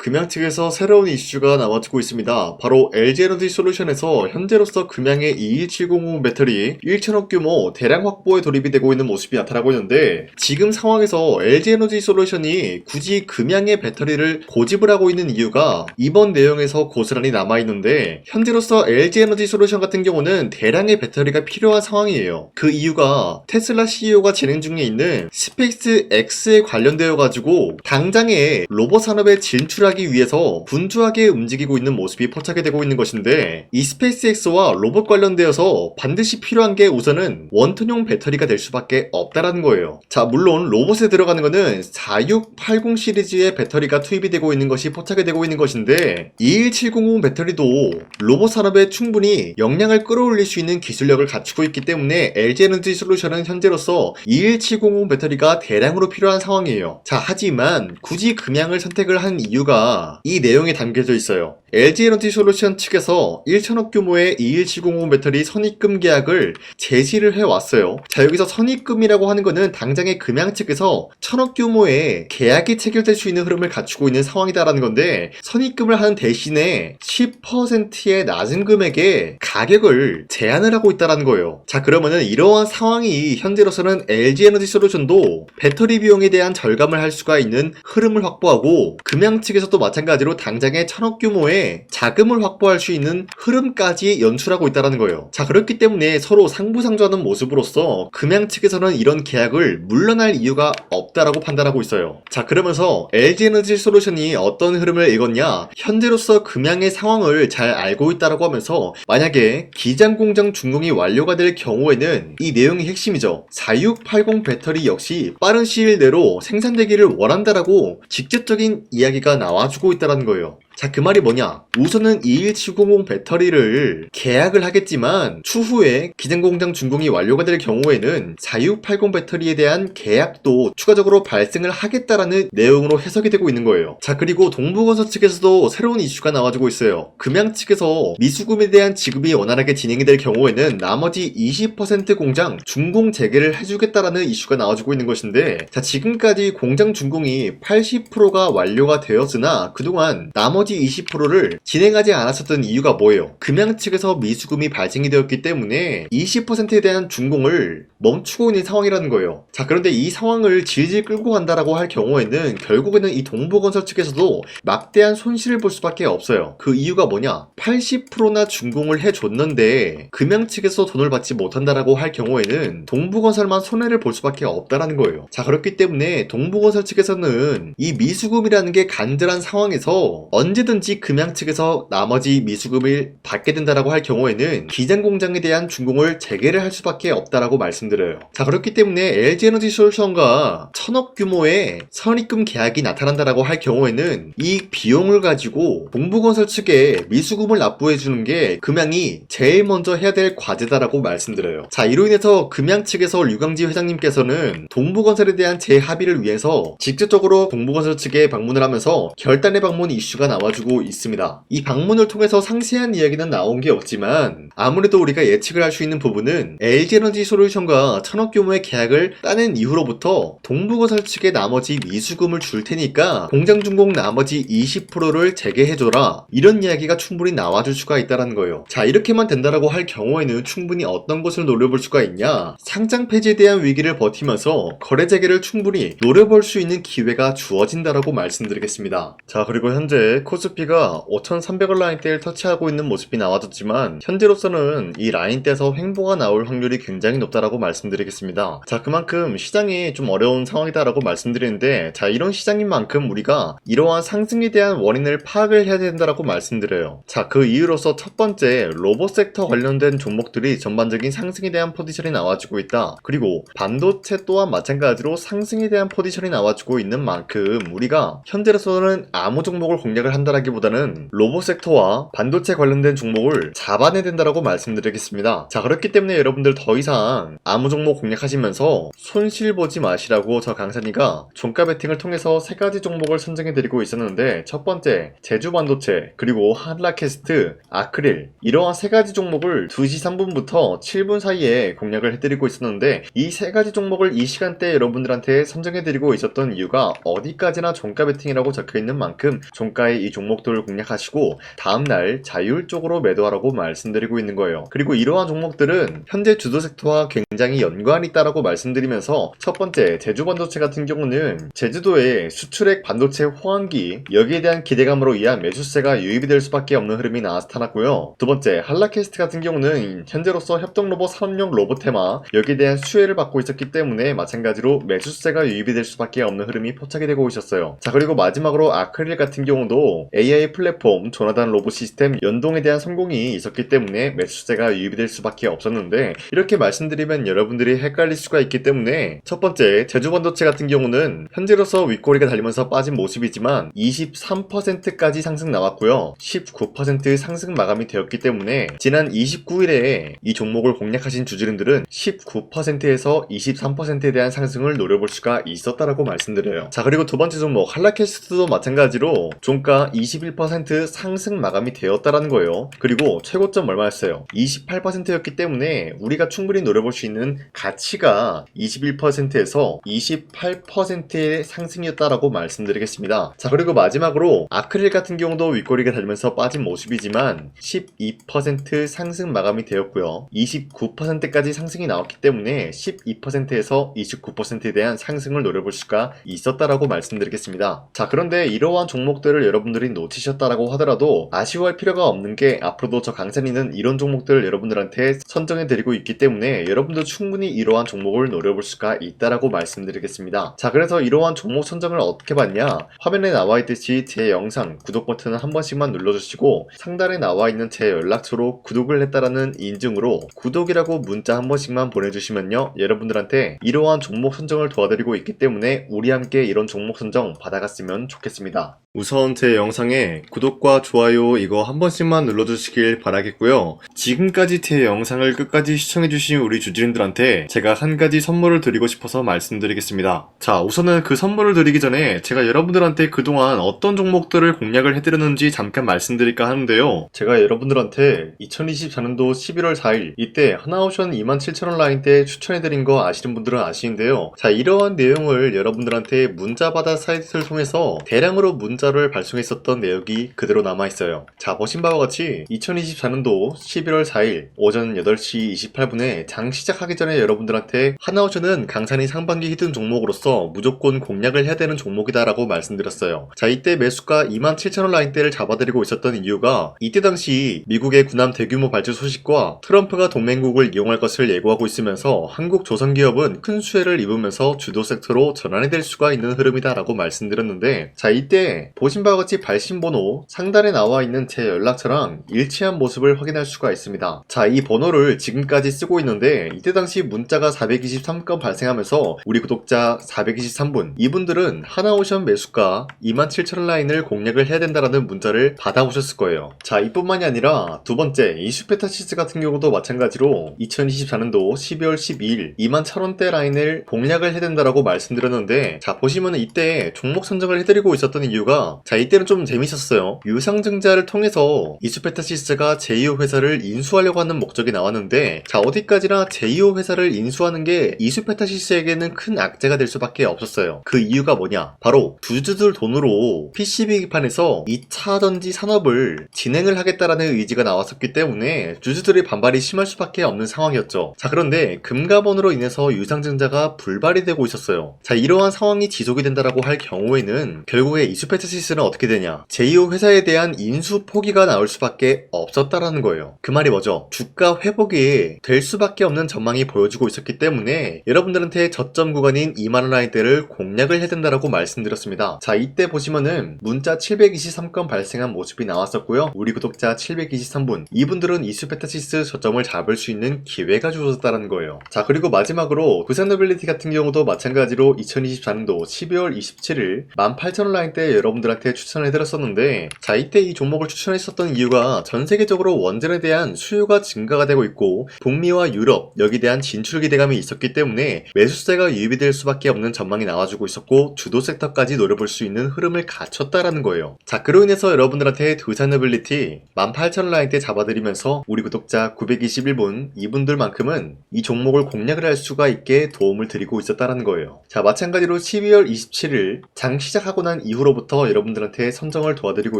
금양 측에서 새로운 이슈가 나와주고 있습니다. 바로 LG에너지솔루션에서 현재로서 금양의 21700 배터리 1,000억 규모 대량 확보에 돌입이 되고 있는 모습이 나타나고 있는데, 지금 상황에서 LG에너지솔루션이 굳이 금양의 배터리를 고집을 하고 있는 이유가 이번 내용에서 고스란히 남아있는데, 현재로서 LG에너지솔루션 같은 경우는 대량의 배터리가 필요한 상황이에요. 그 이유가 테슬라 CEO가 진행 중에 있는 스페이스 X에 관련되어 가지고 당장에 로봇 산업에 진출하기 위해서 분주하게 움직이고 있는 모습이 포착이 되고 있는 것인데, 이 스페이스X와 로봇 관련되어서 반드시 필요한 게 우선은 원톤용 배터리가 될 수밖에 없다라는 거예요. 자, 물론 로봇에 들어가는 거는 4680 시리즈의 배터리가 투입이 되고 있는 것이 포착이 되고 있는 것인데, 21700 배터리도 로봇 산업에 충분히 역량을 끌어올릴 수 있는 기술력을 갖추고 있기 때문에 LG에너지솔루션은 현재로서 21700 배터리가 대량으로 필요한 상황이에요. 자, 하지만 굳이 금양을 선택을 한 이유가 이 내용에 담겨져 있어요. LG에너지솔루션 측에서 1,000억 규모의 21700 배터리 선입금 계약을 제시를 해왔어요. 자, 여기서 선입금이라고 하는 거는 당장의 금양 측에서 1,000억 규모의 계약이 체결될 수 있는 흐름을 갖추고 있는 상황이다라는 건데, 선입금을 하는 대신에 10%의 낮은 금액의 가격을 제한을 하고 있다라는 거예요. 자, 그러면은 이러한 상황이 현재로서는 LG에너지솔루션도 배터리 비용에 대한 절감을 할 수가 있는 흐름을 확보하고, 금양 측에서도 마찬가지로 당장의 1,000억 규모의 자금을 확보할 수 있는 흐름까지 연출하고 있다는 거예요. 자, 그렇기 때문에 서로 상부상조하는 모습으로서 금양 측에서는 이런 계약을 물러날 이유가 없다라고 판단하고 있어요. 자, 그러면서 LG에너지솔루션이 어떤 흐름을 읽었냐, 현재로서 금양의 상황을 잘 알고 있다라고 하면서 만약에 기장공장 준공이 완료가 될 경우에는 이 내용이 핵심이죠. 4680 배터리 역시 빠른 시일 내로 생산되기를 원한다라고 직접적인 이야기가 나와주고 있다는 거예요. 자, 그 말이 뭐냐, 우선은 21700 배터리를 계약을 하겠지만 추후에 기장공장 준공이 완료가 될 경우에는 4680 배터리에 대한 계약도 추가적으로 발생을 하겠다라는 내용으로 해석이 되고 있는 거예요. 자, 그리고 동부건설 측에서도 새로운 이슈가 나와주고 있어요. 금양 측에서 미수금에 대한 지급이 원활하게 진행이 될 경우에는 나머지 20% 공장 준공 재개를 해주겠다라는 이슈가 나와주고 있는 것인데, 자, 지금까지 공장 준공이 80%가 완료가 되었으나 그동안 나머지 20%를 진행하지 않았었던 이유가 뭐예요? 금양 측에서 미수금이 발생이 되었기 때문에 20%에 대한 준공을 멈추고 있는 상황이라는 거예요. 자, 그런데 이 상황을 질질 끌고 간다라고 할 경우에는 결국에는 이 동부건설 측에서도 막대한 손실을 볼 수밖에 없어요. 그 이유가 뭐냐? 80%나 준공을 해줬는데 금양 측에서 돈을 받지 못한다라고 할 경우에는 동부건설만 손해를 볼 수밖에 없다라는 거예요. 자, 그렇기 때문에 동부건설 측에서는 이 미수금이라는 게 간절한 상황에서 언제든지 금양 측에서 나머지 미수금을 받게 된다라고 할 경우에는 기장공장에 대한 준공을 재개를 할 수밖에 없다라고 말씀드려요. 자, 그렇기 때문에 LG에너지솔루션과 1,000억 규모의 선입금 계약이 나타난다라고 할 경우에는 이 비용을 가지고 동부건설 측에 미수금을 납부해주는 게 금양이 제일 먼저 해야 될 과제다라고 말씀드려요. 자, 이로 인해서 금양 측에서 류광지 회장님께서는 동부건설에 대한 재합의를 위해서 직접적으로 동부건설 측에 방문을 하면서 결단의 방문 이슈가 나와주고 있습니다. 이 방문을 통해서 상세한 이야기는 나온 게 없지만 아무래도 우리가 예측을 할 수 있는 부분은 LG에너지솔루션과 1,000억 규모의 계약을 따낸 이후로부터 동부건설 측에 나머지 미수금을 줄 테니까 공장 준공 나머지 20%를 재개해줘라, 이런 이야기가 충분히 나와줄 수가 있다는 거예요. 자, 이렇게만 된다라고 할 경우에는 충분히 어떤 것을 노려볼 수가 있냐, 상장 폐지에 대한 위기를 버티면서 거래 재개를 충분히 노려볼 수 있는 기회가 주어진다라고 말씀드리겠습니다. 자, 그리고 현재 코스피가 5300원 라인대를 터치하고 있는 모습이 나와졌지만 현재로서는 이 라인대에서 횡보가 나올 확률이 굉장히 높다라고 말씀드리겠습니다. 자, 그만큼 시장이 좀 어려운 상황이다라고 말씀드리는데, 자, 이런 시장인 만큼 우리가 이러한 상승에 대한 원인을 파악을 해야 된다라고 말씀드려요. 자, 그 이유로서 첫 번째, 로봇 섹터 관련된 종목들이 전반적인 상승에 대한 포지션이 나와주고 있다. 그리고 반도체 또한 마찬가지로 상승에 대한 포지션이 나와주고 있는 만큼 우리가 현재로서는 아무 종목을 공략을 한다라기보다는 로봇 섹터와 반도체 관련된 종목을 잡아내야 된다라고 말씀드리겠습니다. 자, 그렇기 때문에 여러분들 더 이상 아무 종목 공략하시면서 손실 보지 마시라고 저 강산이가 종가 베팅을 통해서 세 가지 종목을 선정해드리고 있었는데, 첫 번째 제주반도체, 그리고 한라캐스트, 아크릴, 이러한 세 가지 종목을 2시 3분부터 7분 사이에 공략을 해드리고 있었는데, 이 세 가지 종목을 이 시간대에 여러분들한테 선정해드리고 있었던 이유가 어디까지나 종가 베팅이라고 적혀있는 만큼 종가의 이 종목들을 공략하시고 다음날 자율적으로 매도하라고 말씀드리고 있는 거예요. 그리고 이러한 종목들은 현재 주도 섹터와 굉장히 연관이 있다라고 말씀드리면서, 첫 번째 제주반도체 같은 경우는 제주도의 수출액 반도체 호황기, 여기에 대한 기대감으로 인한 매수세가 유입이 될 수밖에 없는 흐름이 나타났고요. 두 번째 한라캐스트 같은 경우는 현재로서 협동로봇 산업용 로봇 테마, 여기에 대한 수혜를 받고 있었기 때문에 마찬가지로 매수세가 유입이 될 수밖에 없는 흐름이 포착이 되고 있었어요. 자, 그리고 마지막으로 아크릴 같은 경우도 AI 플랫폼 조나단 로봇 시스템 연동에 대한 성공이 있었기 때문에 매수세가 유입이 될 수밖에 없었는데, 이렇게 말씀드리면 여러분들이 헷갈릴 수가 있기 때문에, 첫 번째 제주반도체 같은 경우는 현재로서 윗꼬리가 달리면서 빠진 모습이지만 23%까지 상승 나왔고요. 19% 상승 마감이 되었기 때문에 지난 29일에 이 종목을 공략하신 주주님들은 19%에서 23%에 대한 상승을 노려볼 수가 있었다라고 말씀드려요. 자, 그리고 두 번째 종목 한라캐스트도 마찬가지로 종가 21% 상승 마감이 되었다라는 거예요. 그리고 최고점 얼마였어요? 28%였기 때문에 우리가 충분히 노려볼 수 있는 가치가 21%에서 28%의 상승이었다라고 말씀드리겠습니다. 자, 그리고 마지막으로 아크릴 같은 경우도 윗꼬리가 달면서 빠진 모습이지만 12% 상승 마감이 되었고요. 29%까지 상승이 나왔기 때문에 12%에서 29%에 대한 상승을 노려볼 수가 있었다라고 말씀드리겠습니다. 자, 그런데 이러한 종목들을 여러분들이 놓치셨다라고 하더라도 아쉬워할 필요가 없는 게, 앞으로도 저 강산이는 이런 종목들을 여러분들한테 선정해드리고 있기 때문에 여러분도 충분히 이러한 종목을 노려볼 수가 있다라고 말씀드리겠습니다. 자, 그래서 이러한 종목 선정을 어떻게 받냐? 화면에 나와 있듯이 제 영상 구독 버튼을 한 번씩만 눌러주시고 상단에 나와 있는 제 연락처로 구독을 했다라는 인증으로 구독이라고 문자 한 번씩만 보내주시면요, 여러분들한테 이러한 종목 선정을 도와드리고 있기 때문에 우리 함께 이런 종목 선정 받아갔으면 좋겠습니다. 우선 제 영상에 구독과 좋아요 이거 한 번씩만 눌러주시길 바라겠고요. 지금까지 제 영상을 끝까지 시청해주신 우리 주주님들한테 제가 한 가지 선물을 드리고 싶어서 말씀드리겠습니다. 자, 우선은 그 선물을 드리기 전에 제가 여러분들한테 그동안 어떤 종목들을 공략을 해드렸는지 잠깐 말씀드릴까 하는데요. 제가 여러분들한테 2024년도 11월 4일 이때 하나오션 27,000원 라인대 추천해드린 거 아시는 분들은 아시는데요. 자, 이러한 내용을 여러분들한테 문자받아 사이트를 통해서 대량으로 문자를 발송했었던 내역이 그대로 남아있어요. 자, 보신 바와 같이 2024년도 11월 4일 오전 8시 28분에 장 시작하기 전에 여러분들한테 하나오션은 강산이 상반기 히든 종목으로서 무조건 공략을 해야 되는 종목이다 라고 말씀드렸어요. 자, 이때 매수가 27,000원 라인대를 잡아드리고 있었던 이유가 이때 당시 미국의 군함 대규모 발주 소식과 트럼프가 동맹국을 이용할 것을 예고하고 있으면서 한국 조선기업은 큰 수혜를 입으면서 주도 섹터로 전환이 될 수가 있는 흐름이다 라고 말씀드렸는데, 자, 이때 보신 바와 같이 발신번호 상단에 나와 있는 제 연락처랑 일치한 모습을 확인할 수가 있습니다. 자, 이 번호를 지금까지 쓰고 있는데 이때 당시 문자가 423건 발생하면서 우리 구독자 423분, 이분들은 하나오션 매수가 27,000원 라인을 공략을 해야 된다라는 문자를 받아오셨을 거예요. 자, 이뿐만이 아니라 두 번째 이슈페타시스 같은 경우도 마찬가지로 2024년도 12월 12일 21,000원대 라인을 공략을 해야 된다라고 말씀드렸는데, 자, 보시면 이때 종목 선정을 해드리고 있었던 이유가, 자, 이때는 좀 재밌었어요. 유상증자를 통해서 이슈페타시스가 제2호 회사를 인수하려고 하는 목적이 나왔는데, 자, 어디까지나 제2호 회사를 인수하는 게 이슈페타시스에게는 큰 악재가 될 수밖에 없었어요. 그 이유가 뭐냐? 바로 주주들 돈으로 PCB기판에서 2차 전지 산업을 진행을 하겠다라는 의지가 나왔었기 때문에 주주들의 반발이 심할 수밖에 없는 상황이었죠. 자, 그런데 금가번으로 인해서 유상증자가 불발이 되고 있었어요. 자, 이러한 상황이 지속이 된다라고 할 경우에는 결국에 이슈페타시스는 어떻게 되냐? 제2호 회사에 대한 인수 포기가 나올 수밖에 없었다라는 거예요. 그 말이 뭐죠? 주가 회복이 될 수밖에 없는 전망이 보여지고 있었기 때문에 여러분들한테 저점 구간인 2만원 라인대를 공략을 해야 된다라고 말씀드렸습니다. 자, 이때 보시면은 문자 723건 발생한 모습이 나왔었고요. 우리 구독자 723분, 이분들은 이슈페타시스 저점을 잡을 수 있는 기회가 주어졌다는 거예요. 자, 그리고 마지막으로 부산노빌리티 같은 경우도 마찬가지로 2024년도 12월 27일 18,000원 라인대 여러분들한테 추천해 해드렸었는데, 자, 이때 이 종목을 추천했었던 이유가 전 세계적으로 원전에 대한 수요가 증가가 되고 있고 북미와 유럽 여기에 대한 진출 기대감이 있었기 때문에 매수세가 유입이 될 수밖에 없는 전망이 나와주고 있었고 주도 섹터까지 노려볼 수 있는 흐름을 갖췄다라는 거예요. 자, 그로 인해서 여러분들한테 두산에빌리티 18,000원 라인대 잡아드리면서 우리 구독자 921분 이분들만큼은 이 종목을 공략을 할 수가 있게 도움을 드리고 있었다라는 거예요. 자, 마찬가지로 12월 27일 장 시작하고 난 이후로부터 여러분들한테 선정을 도와드리고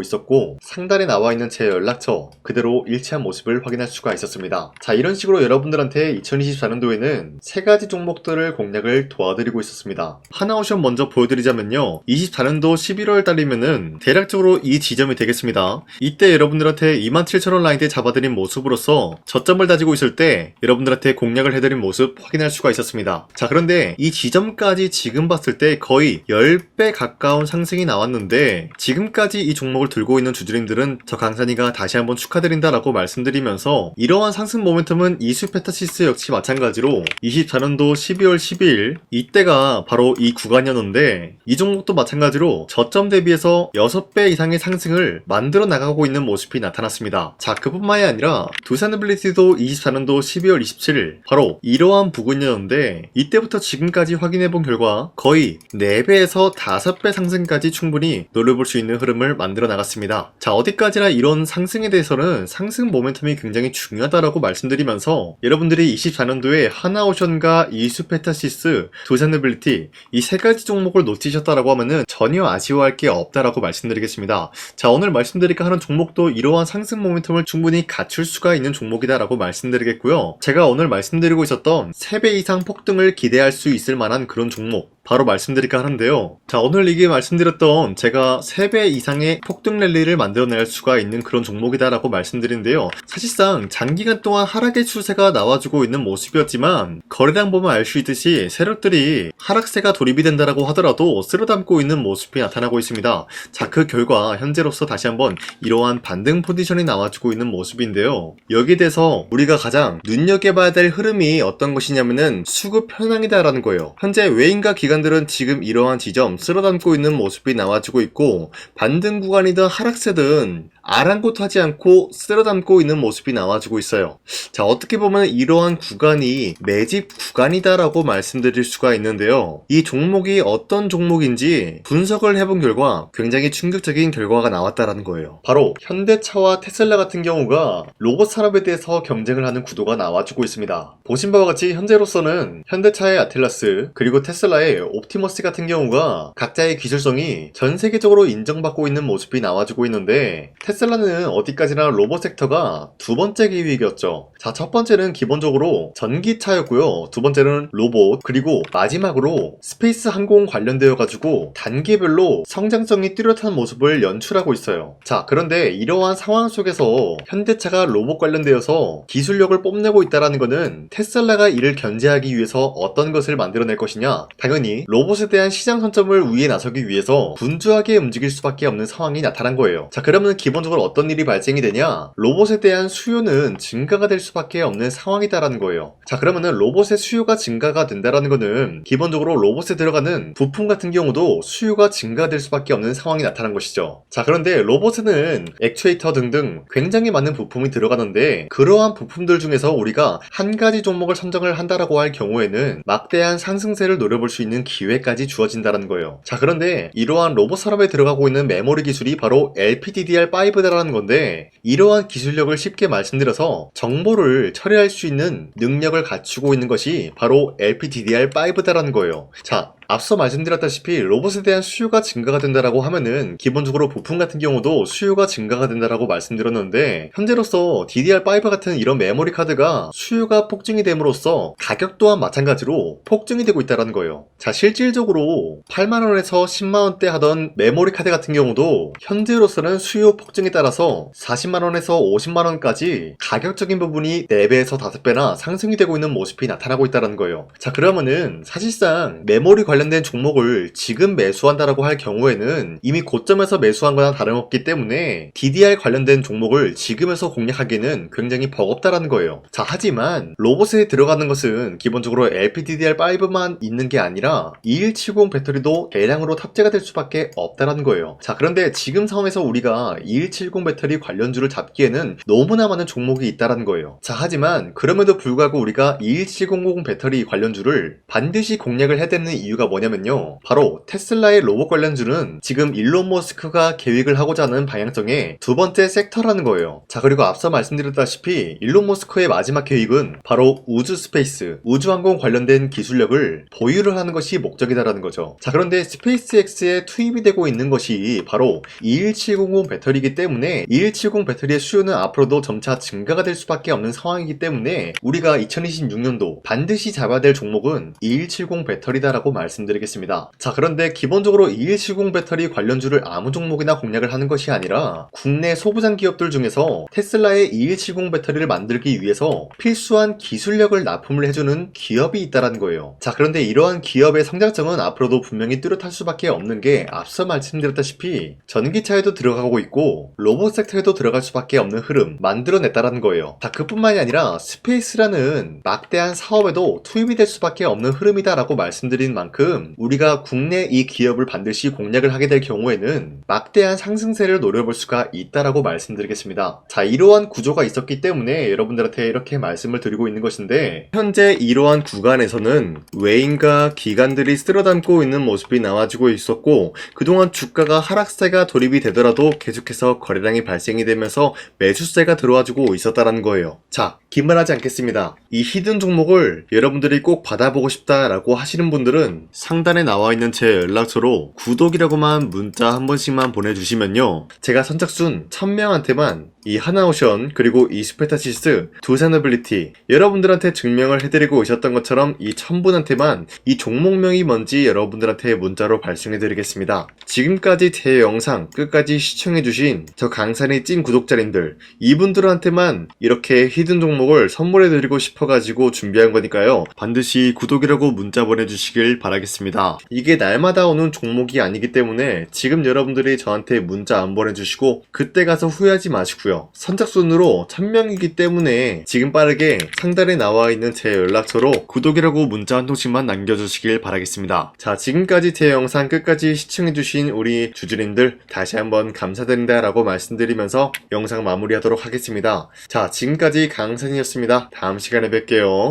있었고 상단에 나와 있는 제 연락처 그대로 일치한 모습을 확인할 수가 있었습니다. 자, 이런 식으로 여러분들한테 2024년도에는 세 가지 종목들을 공략을 도와드리고 있었습니다. 하나오션 먼저 보여드리자면요, 24년도 11월 달이면은 대략적으로 이 지점이 되겠습니다. 이때 여러분들한테 27,000원 라인대 잡아드린 모습으로서 저점을 다지고 있을 때 여러분들한테 공략을 해드린 모습 확인할 수가 있었습니다. 자, 그런데 이 지점까지 지금 봤을 때 거의 10배 가까운 상승이 나왔는데 지금까지 이 종목을 들고 있는 주주님들은 저 강산이가 다시 한번 축하드린다라고 말씀드리면서 이러한 상승 모멘텀은 이수페타시스 역시 마찬가지로 24년도 12월 12일 이때가 바로 이 구간이었는데 이 종목도 마찬가지로 저점 대비해서 6배 이상의 상승을 만들어 나가고 있는 모습이 나타났습니다. 자, 그뿐만이 아니라 두산에빌리티도 24년도 12월 27일 바로 이러한 부근이었는데 이때부터 지금까지 확인해본 결과 거의 4배에서 5배 상승까지 충분히 노려볼 수 있는 흐름을 만들어 나갔습니다. 자, 어디까지나 이런 상승에 대해서는 상승 모멘텀이 굉장히 중요하다라고 말씀드리면서 여러분들이 24년도에 하나오션과 이수페타시스, 두산에빌리티 이 세 가지 종목을 놓치셨다라고 하면은 전혀 아쉬워할 게 없다라고 말씀드리겠습니다. 자, 오늘 말씀드릴까 하는 종목도 이러한 상승 모멘텀을 충분히 갖출 수가 있는 종목이다라고 말씀드리겠고요. 제가 오늘 말씀드리고 있었던 3배 이상 폭등을 기대할 수 있을 만한 그런 종목 바로 말씀드릴까 하는데요. 자, 오늘 이게 말씀드렸던 제가 3배 이상의 폭등 랠리를 만들어낼 수가 있는 그런 종목이다라고 말씀드리는데요. 사실상 장기간 동안 하락의 추세가 나와주고 있는 모습이었지만 거래량 보면 알 수 있듯이 세력들이 하락세가 돌입이 된다라고 하더라도 쓸어담고 있는 모습이 나타나고 있습니다. 자, 그 결과 현재로서 다시 한번 이러한 반등 포지션이 나와주고 있는 모습인데요. 여기에 대해서 우리가 가장 눈여겨봐야 될 흐름이 어떤 것이냐면은 수급 현황이다라는 거예요. 현재 외인과 기관들은 지금 이러한 지점 쓸어담고 있는 모습이 나와주고 있고 반등 구간이든 하락세든 아랑곳하지 않고 쓸어담고 있는 모습이 나와주고 있어요. 자, 어떻게 보면 이러한 구간이 매집 구간이다라고 말씀드릴 수가 있는데요. 이 종목이 어떤 종목인지 분석을 해본 결과 굉장히 충격적인 결과가 나왔다라는 거예요. 바로 현대차와 테슬라 같은 경우가 로봇 산업에 대해서 경쟁을 하는 구도가 나와주고 있습니다. 보신 바와 같이 현재로서는 현대차의 아틀라스 그리고 테슬라의 옵티머스 같은 경우가 각자의 기술성이 전 세계적으로 인정받고 있는 모습이 나와주고 있는데 테슬라는 어디까지나 로봇 섹터가 두 번째 기획이었죠. 자, 첫 번째는 기본적으로 전기차였고요. 두 번째는 로봇, 그리고 마지막으로 스페이스 항공 관련되어 가지고 단계별로 성장성이 뚜렷한 모습을 연출하고 있어요. 자, 그런데 이러한 상황 속에서 현대차가 로봇 관련되어서 기술력을 뽐내고 있다는 것은 테슬라가 이를 견제하기 위해서 어떤 것을 만들어낼 것이냐? 당연히 로봇에 대한 시장 선점을 위해 나서기 위해서 분주하게 움직일 수밖에 없는 상황이 나타난 거예요. 자, 그러면 기본적으로 어떤 일이 발생이 되냐? 로봇에 대한 수요는 증가가 될 수밖에 없는 상황이다라는 거예요. 자, 그러면은 로봇의 수요가 증가가 된다라는 거는 기본적으로 로봇에 들어가는 부품 같은 경우도 수요가 증가될 수밖에 없는 상황이 나타난 것이죠. 자, 그런데 로봇에는 액추에이터 등등 굉장히 많은 부품이 들어가는데 그러한 부품들 중에서 우리가 한 가지 종목을 선정을 한다라고 할 경우에는 막대한 상승세를 노려볼 수 있는 기회까지 주어진다는 거예요. 자, 그런데 이러한 로봇 산업에 들어가고 있는 메모리 기술이 바로 LPDDR5다라는 건데 이러한 기술력을 쉽게 말씀드려서 정보를 처리할 수 있는 능력을 갖추고 있는 것이 바로 LPDDR5다라는 거예요. 자, 앞서 말씀드렸다시피 로봇에 대한 수요가 증가가 된다라고 하면은 기본적으로 부품 같은 경우도 수요가 증가가 된다라고 말씀드렸는데 현재로서 DDR5 같은 이런 메모리 카드가 수요가 폭증이 됨으로써 가격 또한 마찬가지로 폭증이 되고 있다는 거예요. 자, 실질적으로 8만원에서 10만원대 하던 메모리 카드 같은 경우도 현재로서는 수요 폭증에 따라서 40만원에서 50만원까지 가격적인 부분이 4배에서 5배나 상승이 되고 있는 모습이 나타나고 있다는 거예요. 자, 그러면은 사실상 메모리 관련된 종목을 지금 매수한다라고 할 경우에는 이미 고점에서 매수한 거나 다름없기 때문에 DDR 관련된 종목을 지금에서 공략하기는 굉장히 버겁다라는 거예요. 자, 하지만 로봇에 들어가는 것은 기본적으로 LPDDR5만 있는 게 아니라 2170 배터리도 대량으로 탑재가 될 수밖에 없다라는 거예요. 자, 그런데 지금 상황에서 우리가 2170 배터리 관련주를 잡기에는 너무나 많은 종목이 있다라는 거예요. 자, 하지만 그럼에도 불구하고 우리가 21700 배터리 관련주를 반드시 공략을 해야 되는 이유가 뭐냐면요, 바로 테슬라의 로봇 관련주는 지금 일론 머스크가 계획을 하고자 하는 방향성의 두 번째 섹터라는 거예요. 자, 그리고 앞서 말씀드렸다시피 일론 머스크의 마지막 계획은 바로 우주 스페이스, 우주항공 관련된 기술력을 보유를 하는 것이 목적이다라는 거죠. 자, 그런데 스페이스X에 투입이 되고 있는 것이 바로 21700 배터리이기 때문에 2170 배터리의 수요는 앞으로도 점차 증가가 될 수밖에 없는 상황이기 때문에 우리가 2026년도 반드시 잡아야 될 종목은 2170 배터리다라고 말씀드리겠습니다. 자, 그런데 기본적으로 2170 배터리 관련주를 아무 종목이나 공략을 하는 것이 아니라 국내 소부장 기업들 중에서 테슬라의 2170 배터리를 만들기 위해서 필수한 기술력을 납품을 해주는 기업이 있다는 거예요. 자, 그런데 이러한 기업의 성장성은 앞으로도 분명히 뚜렷할 수밖에 없는 게 앞서 말씀드렸다시피 전기차에도 들어가고 있고 로봇 섹터에도 들어갈 수밖에 없는 흐름 만들어냈다라는 거예요. 자, 그뿐만이 아니라 스페이스라는 막대한 사업에도 투입이 될 수밖에 없는 흐름이다라고 말씀드린 만큼 우리가 국내 이 기업을 반드시 공략을 하게 될 경우에는 막대한 상승세를 노려볼 수가 있다라고 말씀드리겠습니다. 자, 이러한 구조가 있었기 때문에 여러분들한테 이렇게 말씀을 드리고 있는 것인데, 현재 이러한 구간에서는 외인과 기관들이 쓸어담고 있는 모습이 나와지고 있었고, 그동안 주가가 하락세가 돌입이 되더라도 계속해서 거래량이 발생이 되면서 매수세가 들어와주고 있었다는 거예요. 자, 긴말하지 않겠습니다. 이 히든 종목을 여러분들이 꼭 받아보고 싶다라고 하시는 분들은 상단에 나와 있는 제 연락처로 구독이라고만 문자 한 번씩만 보내주시면요, 제가 선착순 1000명한테만 이 하나오션 그리고 이 스페타시스 두 사너빌리티 여러분들한테 증명을 해드리고 오셨던 것처럼 이 1000분한테만 이 종목명이 뭔지 여러분들한테 문자로 발송해드리겠습니다. 지금까지 제 영상 끝까지 시청해주신 저 강산의 찐 구독자님들, 이분들한테만 이렇게 히든 종목을 선물해드리고 싶어가지고 준비한 거니까요, 반드시 구독이라고 문자 보내주시길 바라겠습니다. 이게 날마다 오는 종목이 아니기 때문에 지금 여러분들이 저한테 문자 안 보내주시고 그때 가서 후회하지 마시고요, 선착순으로 1000명이기 때문에 지금 빠르게 상단에 나와 있는 제 연락처로 구독이라고 문자 한 통씩만 남겨주시길 바라겠습니다. 자, 지금까지 제 영상 끝까지 시청해주신 우리 주주님들 다시 한번 감사드린다 라고 말씀드리면서 영상 마무리하도록 하겠습니다. 자, 지금까지 강산이었습니다. 다음 시간에 뵐게요.